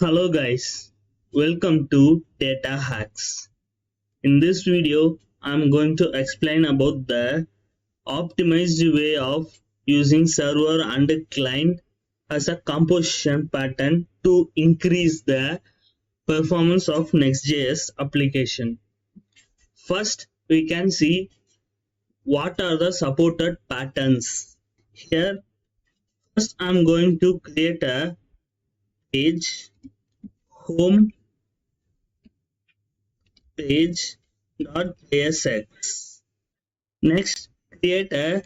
Hello guys, welcome to Data Hacks. In this video, I'm going to explain about the optimized way of using server and client as a composition pattern to increase the performance of Next.Js application. First, we can see what are the supported patterns. Here, first I'm going to create a page, home page.jsx. Next, create a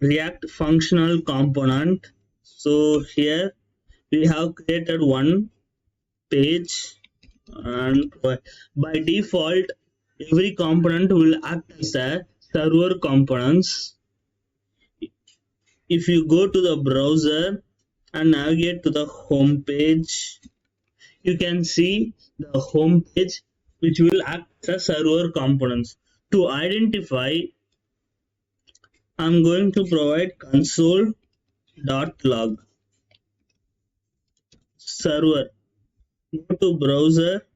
React functional component. So here we have created one page, and by default every component will act as a server components. If you go to the browser and navigate to the home page, you can see the home page which will act as server components. To identify, I'm going to provide console.log server. Go to browser,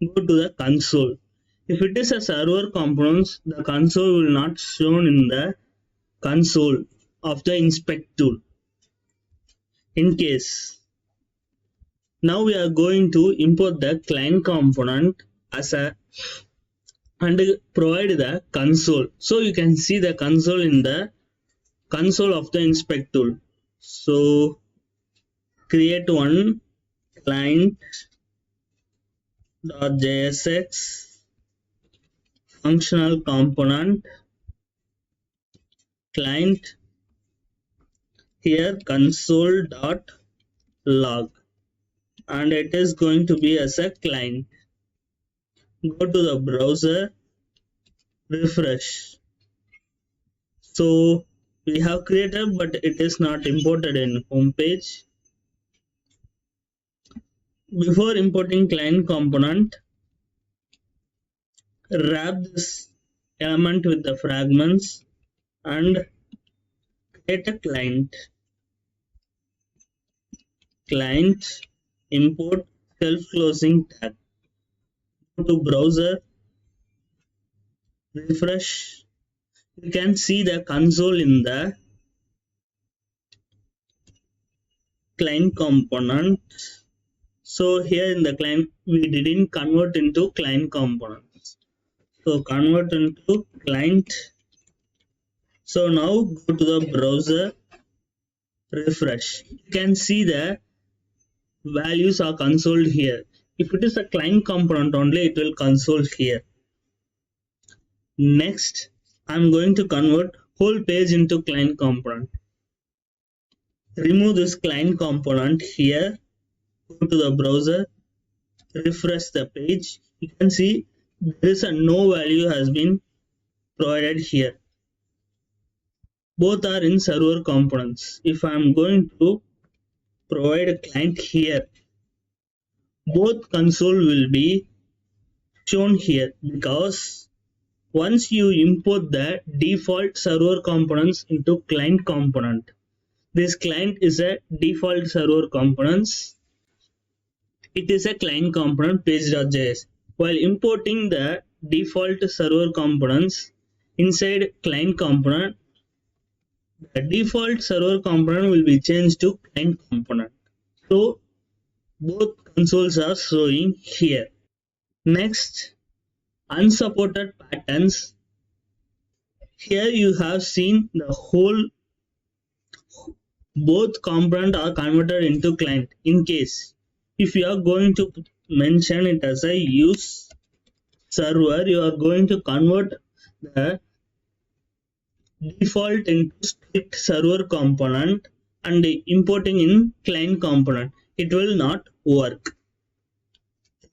go to the console. If it is a server components, the console will not shown in the console of the inspect tool. In case, now we are going to import the client component as a and provide the console. So you can see the console in the console of the inspect tool. So create one client.jsx functional component client, here console.log, and it is going to be as a client. Go to the browser, refresh. So we have created, but it is not imported in home page. Before importing client component, wrap this element with the fragments and create a client import self-closing tag. Go to browser, refresh. You can see the console in the client component. So here in the client we didn't convert into client components, so convert into client. So now go to the browser, refresh. You can see the values are consoled here. If it is a client component only, it will console here. Next, I'm going to convert whole page into client component. Remove this client component here. Go to the browser, refresh the page. You can see there is a no value has been provided here. Both are in server components. If I'm going to provide a client here, both console will be shown here, because once you import the default server components into client component, this client is a default server components. It is a client component page.js. While importing the default server components inside client component, the default server component will be changed to client component. So both consoles are showing here. Next, unsupported patterns. Here you have seen the whole both component are converted into client. In case if you are going to mention it as a use server, you are going to convert the default into strict server component and importing in client component. It will not work.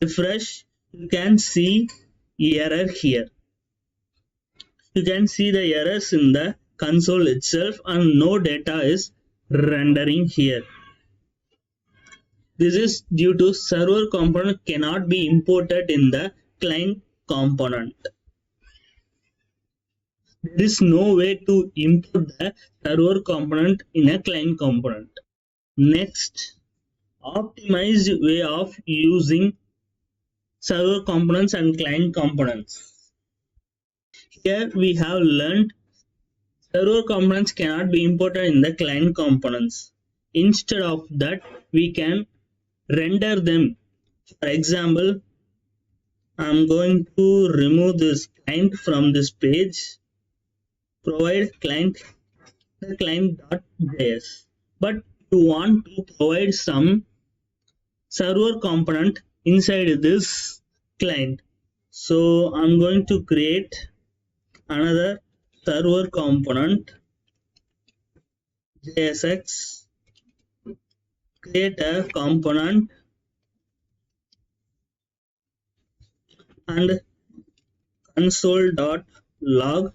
Refresh. You can see error here. You can see the errors in the console itself and no data is rendering here. This is due to server component cannot be imported in the client component. There is no way to import the server component in a client component. Next, optimized way of using server components and client components. Here we have learned server components cannot be imported in the client components. Instead of that, we can render them. For example, I'm going to remove this client from this page, provide client the client.js. But you want to provide some server component inside this client. So I'm going to create another server component JSX, create a component and console.log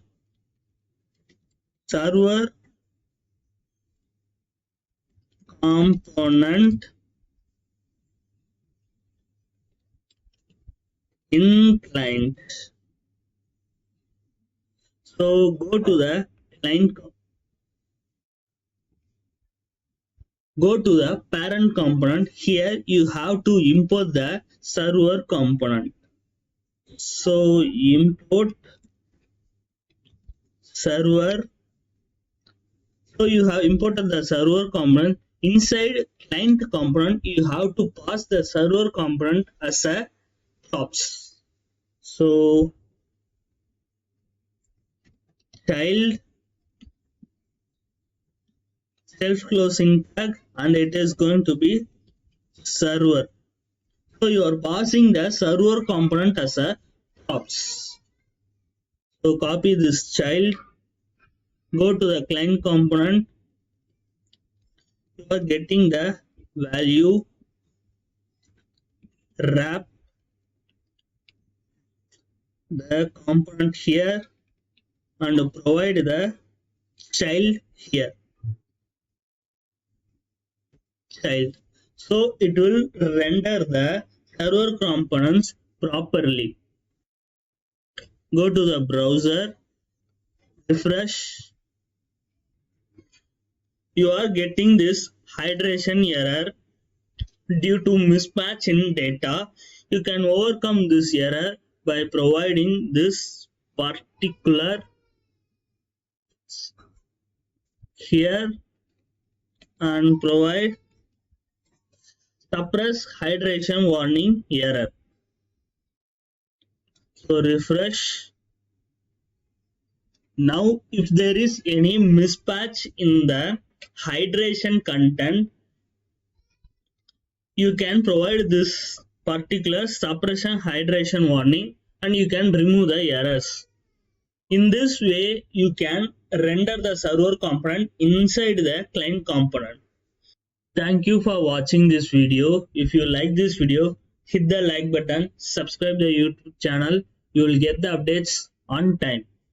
server component in client. So go to the parent component. Here you have to import the server component. So import server. So you have imported the server component. Inside client component, you have to pass the server component as a props. So child self-closing tag, and it is going to be server. So you are passing the server component as a props. So copy this child, go to the client component. You are getting the value, wrap the component here and provide the child here, child. So it will render the server components properly. Go to the browser, refresh. You are getting this hydration error due to mismatch in data. You can overcome this error by providing this particular here and provide suppress hydration warning error. So refresh. Now if there is any mismatch in the hydration content, you can provide this particular suppression hydration warning and you can remove the errors. In this way, you can render the server component inside the client component. Thank you for watching this video. If you like this video, hit the like button, subscribe the YouTube channel. You will get the updates on time.